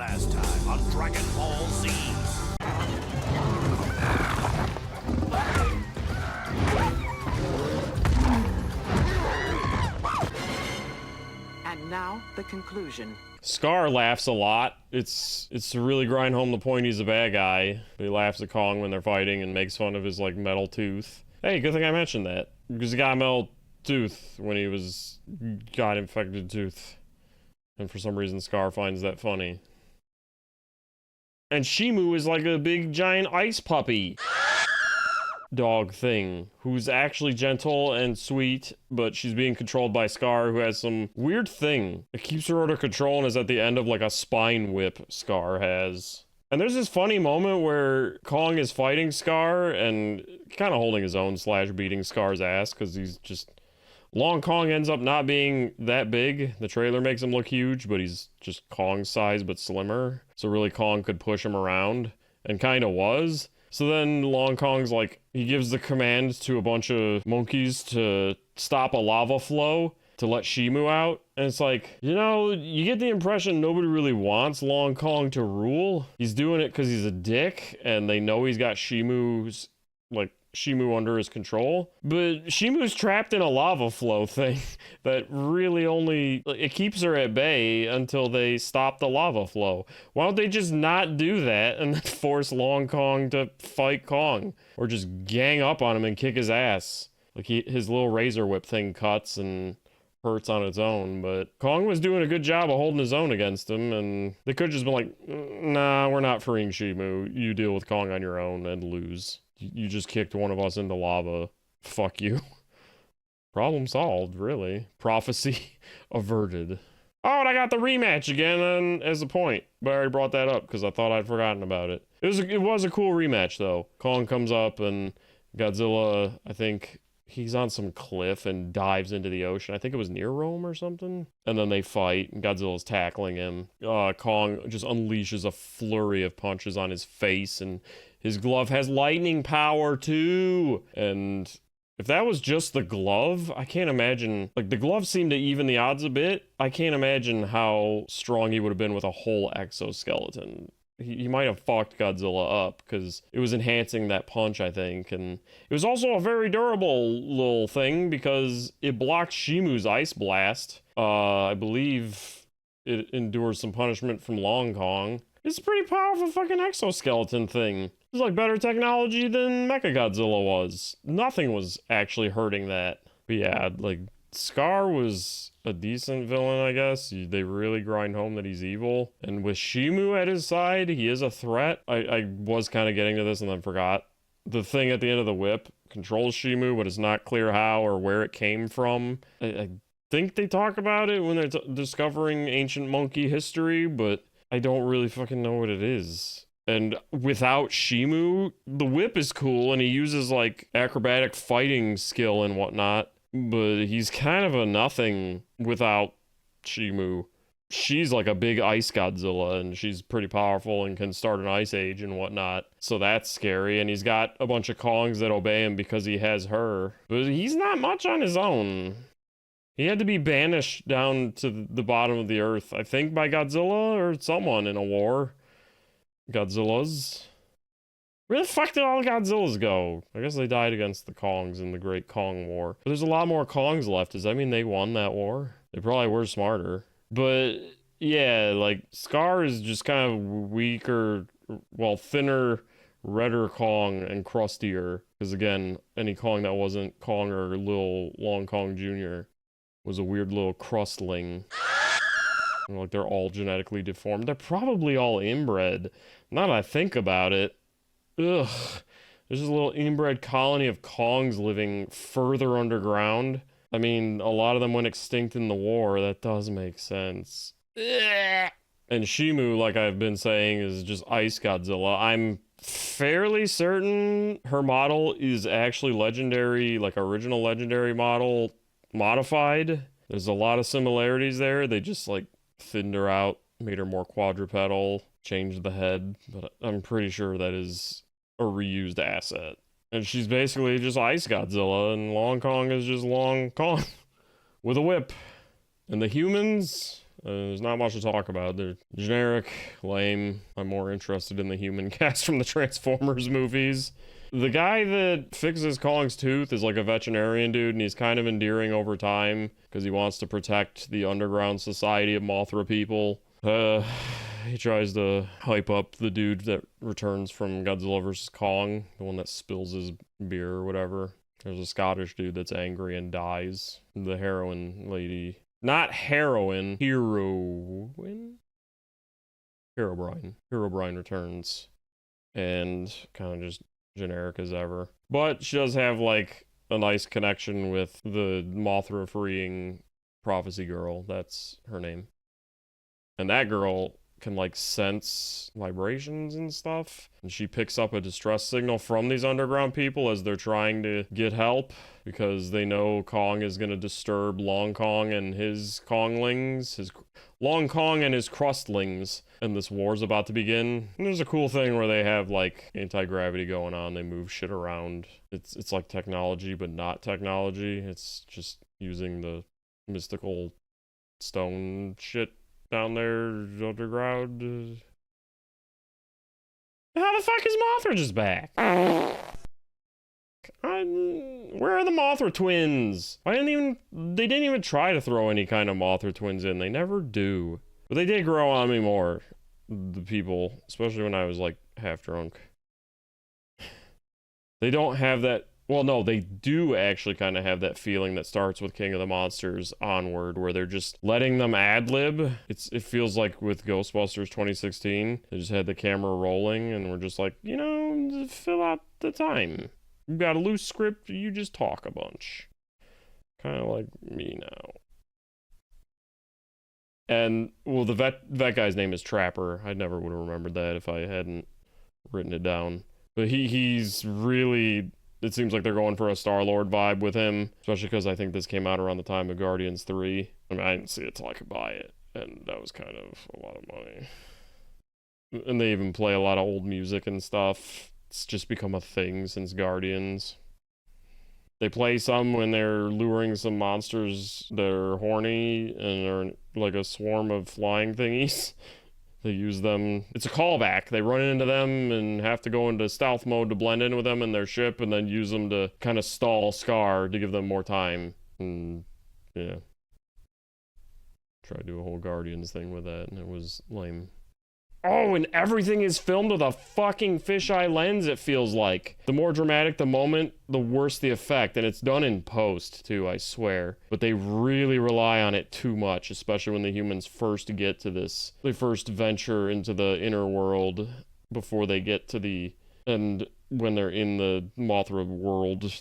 last time on Dragon Ball Z. And now, the conclusion. Skar laughs a lot. It's to really grind home the point he's a bad guy. But he laughs at Kong when they're fighting and makes fun of his, like, metal tooth. Hey, good thing I mentioned that. Because he got a metal tooth when he got infected tooth. And for some reason, Skar finds that funny. And Shimo is like a big, giant ice puppy dog thing, who's actually gentle and sweet, but she's being controlled by Skar, who has some weird thing. It keeps her under control and is at the end of like a spine whip Skar has. And there's this funny moment where Kong is fighting Skar and kind of holding his own / beating Skar's ass, because he's just... Long Kong ends up not being that big. The trailer makes him look huge, but he's just Kong's size but slimmer. So really Kong could push him around, and kind of was. So then Long Kong's like, he gives the command to a bunch of monkeys to stop a lava flow to let Shimo out. And it's like, you know, you get the impression nobody really wants Long Kong to rule. He's doing it because he's a dick, and they know he's got Shimo under his control. But Shimu's trapped in a lava flow thing that really only, it keeps her at bay until they stop the lava flow. Why don't they just not do that and then force Long Kong to fight Kong? Or just gang up on him and kick his ass. Like his little razor whip thing cuts and hurts on its own, but Kong was doing a good job of holding his own against him, and they could just been like, nah, we're not freeing Shimo. You deal with Kong on your own and lose. You just kicked one of us into lava. Fuck you. Problem solved, really. Prophecy averted. Oh, and I got the rematch again as a point. But I already brought that up because I thought I'd forgotten about it. It was a cool rematch, though. Kong comes up and Godzilla, I think he's on some cliff and dives into the ocean. I think it was near Rome or something. And then they fight, and Godzilla's tackling him. Kong just unleashes a flurry of punches on his face, and his glove has lightning power, too. And if that was just the glove, I can't imagine... Like, the glove seemed to even the odds a bit. I can't imagine how strong he would have been with a whole exoskeleton. He might have fucked Godzilla up, because it was enhancing that punch, I think. And it was also a very durable little thing, because it blocked Shimu's ice blast. I believe it endures some punishment from Long Kong. It's a pretty powerful fucking exoskeleton thing. It's like better technology than Mechagodzilla was. Nothing was actually hurting that. But yeah, like, Skar was a decent villain, I guess. They really grind home that he's evil. And with Shimo at his side, he is a threat. I was kind of getting to this and then forgot. The thing at the end of the whip controls Shimo, but it's not clear how or where it came from. I think they talk about it when they're discovering ancient monkey history, but I don't really fucking know what it is. And without Shimo, the whip is cool, and he uses, like, acrobatic fighting skill and whatnot. But he's kind of a nothing without Shimo. She's like a big ice Godzilla, and she's pretty powerful and can start an ice age and whatnot. So that's scary, and he's got a bunch of Kongs that obey him because he has her. But he's not much on his own. He had to be banished down to the bottom of the earth, I think by Godzilla or someone in a war. Godzillas. Where the fuck did all the Godzillas go? I guess they died against the Kongs in the Great Kong War. But there's a lot more Kongs left. Does that mean they won that war? They probably were smarter. But yeah, like, Skar is just kind of weaker, well, thinner, redder Kong and crustier. Because again, any Kong that wasn't Kong or little Long Kong Jr. was a weird little crustling. Like, they're all genetically deformed. They're probably all inbred. Now that I think about it, ugh. There's this little inbred colony of Kongs living further underground. I mean, a lot of them went extinct in the war. That does make sense. Ugh. And Shimo, like I've been saying, is just Ice Godzilla. I'm fairly certain her model is actually legendary, like original legendary model modified. There's a lot of similarities there. They just, like, thinned her out, made her more quadrupedal, changed the head, but I'm pretty sure that is a reused asset. And she's basically just Ice Godzilla, and Long Kong is just Long Kong with a whip. And the humans, There's not much to talk about. They're generic, lame. I'm more interested in the human cast from the Transformers movies. The guy that fixes Kong's tooth is like a veterinarian dude, and he's kind of endearing over time because he wants to protect the underground society of Mothra people. He tries to hype up the dude that returns from Godzilla vs. Kong, the one that spills his beer or whatever. There's a Scottish dude that's angry and dies. The heroine lady. Not heroine. Heroine? Herobrine. Herobrine returns. And kind of just generic as ever. But she does have, like, a nice connection with the Mothra freeing prophecy girl. That's her name. And that girl can, like, sense vibrations and stuff. And she picks up a distress signal from these underground people as they're trying to get help because they know Kong is going to disturb Long Kong and his Konglings, his Long Kong and his crustlings. And this war's about to begin. And there's a cool thing where they have, like, anti-gravity going on. They move shit around. It's like technology, but not technology. It's just using the mystical stone shit down there underground. How the fuck is Mothra just back? Where are the Mothra twins? They didn't even try to throw any kind of Mothra twins in. They never do. But they did grow on me more. The people, especially when I was like half drunk. They don't have that. Well, no, they do actually kind of have that feeling that starts with King of the Monsters onward, where they're just letting them ad-lib. It feels like with Ghostbusters 2016, they just had the camera rolling, and we're just like, you know, fill out the time. You got a loose script, you just talk a bunch. Kind of like me now. And, well, the vet guy's name is Trapper. I never would have remembered that if I hadn't written it down. But he's really... It seems like they're going for a Star-Lord vibe with him, especially because I think this came out around the time of Guardians 3. I mean, I didn't see it till I could buy it, and that was kind of a lot of money. And they even play a lot of old music and stuff. It's just become a thing since Guardians. They play some when they're luring some monsters that are horny and are like a swarm of flying thingies. They use them. It's a callback. They run into them and have to go into stealth mode to blend in with them in their ship and then use them to kind of stall Skar to give them more time. And yeah. Try to do a whole Guardians thing with that and it was lame. Oh, and everything is filmed with a fucking fisheye lens, it feels like. The more dramatic the moment, the worse the effect. And it's done in post, too, I swear. But they really rely on it too much, especially when the humans first get to this. They first venture into the inner world before they get to the... And when they're in the Mothra world,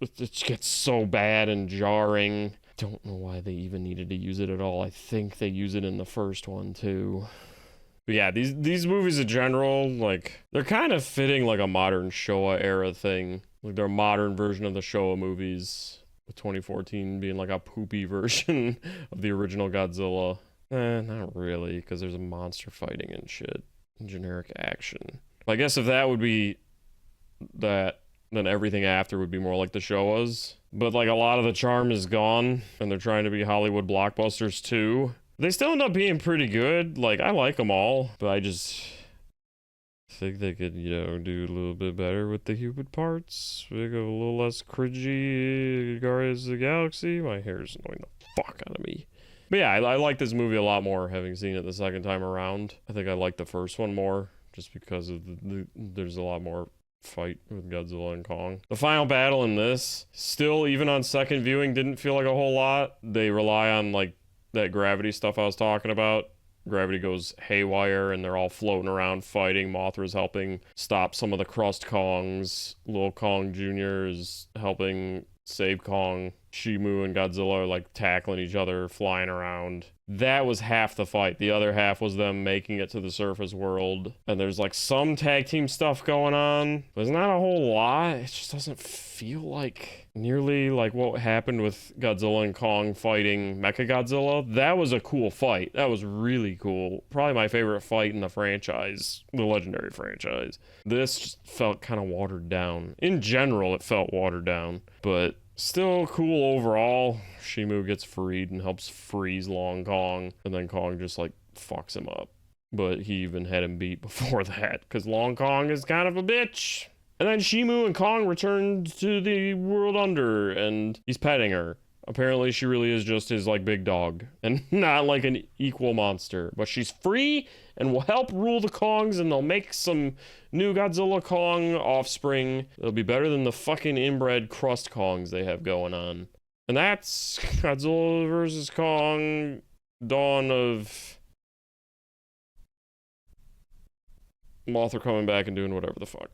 it gets so bad and jarring. Don't know why they even needed to use it at all. I think they use it in the first one, too. But yeah, these movies in general, like, they're kind of fitting like a modern Showa era thing. Like, they're a modern version of the Showa movies, with 2014 being like a poopy version of the original Godzilla. Not really, because there's a monster fighting and shit. And generic action. I guess if that would be that, then everything after would be more like the Showas. But like a lot of the charm is gone, and they're trying to be Hollywood blockbusters too. They still end up being pretty good. Like, I like them all, but I just think they could, you know, do a little bit better with the human parts. Make it a little less cringy. Guardians of the Galaxy. My hair is annoying the fuck out of me. But yeah, I like this movie a lot more having seen it the second time around. I think I like the first one more, just because of there's a lot more fight with Godzilla and Kong. The final battle in this, still, even on second viewing, didn't feel like a whole lot. They rely on, like, that gravity stuff I was talking about. Gravity goes haywire and they're all floating around fighting. Mothra's helping stop some of the crust Kongs. Lil Kong Jr. is helping save Kong. Shimo and Godzilla are like tackling each other, flying around. That was half the fight. The other half was them making it to the surface world. And there's like some tag team stuff going on. There's not a whole lot. It just doesn't feel like nearly like what happened with Godzilla and Kong fighting Mechagodzilla. That was a cool fight. That was really cool. Probably my favorite fight in the franchise, the Legendary franchise. This just felt kind of watered down. In general, it felt watered down. But Still cool overall. Shimo gets freed and helps freeze Long Kong, and then Kong just like fucks him up. But he even had him beat before that, because Long Kong is kind of a bitch. And then Shimo and Kong return to the world under, and he's petting her. Apparently she really is just his like big dog, and not like an equal monster. But she's free and will help rule the Kongs, and they'll make some new Godzilla Kong offspring. They'll be better than the fucking inbred crust Kongs they have going on. And that's Godzilla vs. Kong, Dawn of Mothra coming back and doing whatever the fuck.